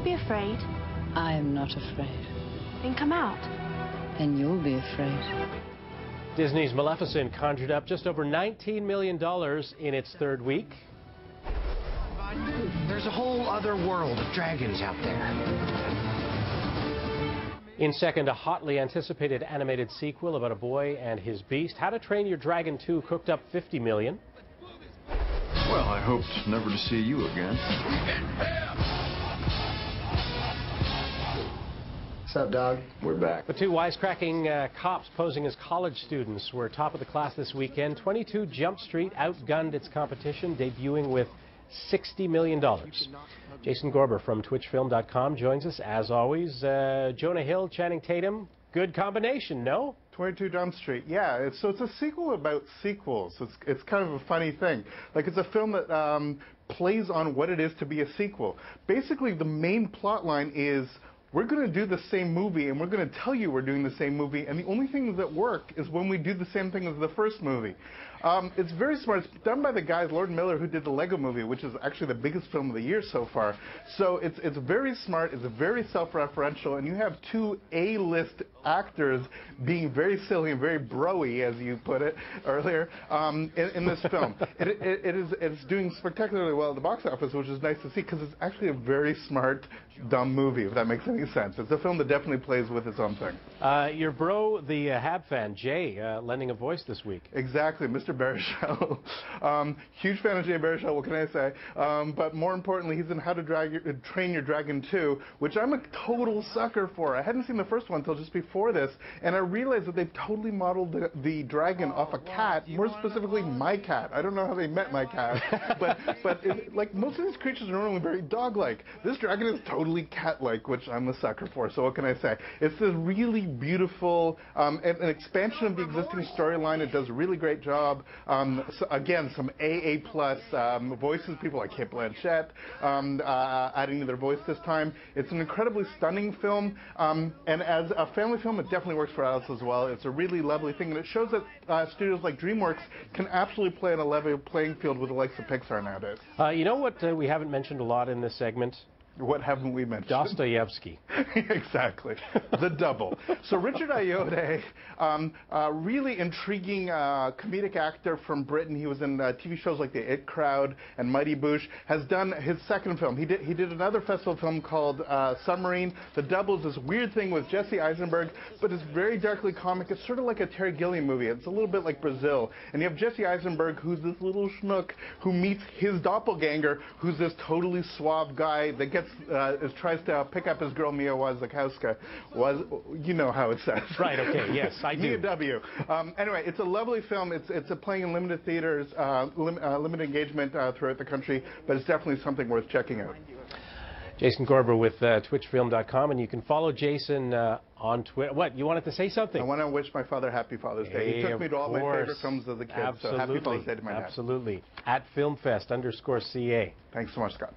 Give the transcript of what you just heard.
Don't be afraid. I am not afraid. Then come out. Then you'll be afraid. Disney's Maleficent conjured up just over $19 million in its third week. There's a whole other world of dragons out there. In second, a hotly anticipated animated sequel about a boy and his beast. How to Train Your Dragon 2 cooked up $50 million. Well, I hoped never to see you again. What's up, dog? We're back. The two wisecracking cops posing as college students were top of the class this weekend. 22 Jump Street outgunned its competition, debuting with $60 million. Jason Gorber from TwitchFilm.com joins us, as always. Jonah Hill, Channing Tatum, good combination, no? 22 Jump Street, yeah. It's a sequel about sequels. It's kind of a funny thing. Like, it's a film that plays on what it is to be a sequel. Basically, the main plot line is we're going to do the same movie, and we're going to tell you we're doing the same movie, and the only things that work is when we do the same thing as the first movie. It's very smart. It's done by the guys, Lord and Miller, who did the Lego Movie, which is actually the biggest film of the year so far. So it's very smart, it's very self-referential, and you have two A-list actors being very silly and very bro-y, as you put it earlier, in this film. It's doing spectacularly well at the box office, which is nice to see, because it's actually a very smart, dumb movie, if that makes any sense. It's a film that definitely plays with its own thing. Your bro, the Hab fan, Jay, lending a voice this week. Exactly, Mr. Baruchel. Huge fan of Jay Baruchel, what can I say? But more importantly, he's in How to Train Your Dragon 2, which I'm a total sucker for. I hadn't seen the first one until just before this, and I realized that they've totally modeled the dragon off a cat, more specifically my cat. I don't know how they met my cat, but like most of these creatures are normally very dog-like. This dragon is totally cat-like, which I'm a sucker for, so what can I say? It's this really beautiful, an expansion of the existing storyline. It does a really great job. So again, some AA+ voices, people like Kate Blanchett adding to their voice this time. It's an incredibly stunning film, and as a family film, it definitely works for adults as well. It's a really lovely thing, and it shows that studios like DreamWorks can absolutely play on a level playing field with the likes of Pixar nowadays. You know what we haven't mentioned a lot in this segment? What haven't we mentioned? Dostoevsky. Exactly. The double. So Richard Ayode, really intriguing comedic actor from Britain. He was in TV shows like The It Crowd and Mighty Boosh. Has done his second film. He did another festival film called Submarine. The double is this weird thing with Jesse Eisenberg, but it's very darkly comic. It's sort of like a Terry Gilliam movie. It's a little bit like Brazil. And you have Jesse Eisenberg, who's this little schnook who meets his doppelganger, who's this totally suave guy that gets tries to pick up his girl Mia Wasikowska. You know how it says. Right, okay, yes, I do. Mia W. Anyway, it's a lovely film. It's playing in limited theaters, limited engagement throughout the country, but it's definitely something worth checking out. Jason Gorber with TwitchFilm.com, and you can follow Jason on Twitter. What, you wanted to say something? I want to wish my father Happy Father's Day. He took me to all my favorite films as a kid, Absolutely. so Happy Father's Day to my dad. Absolutely. At Filmfest_CA. Thanks so much, Scott.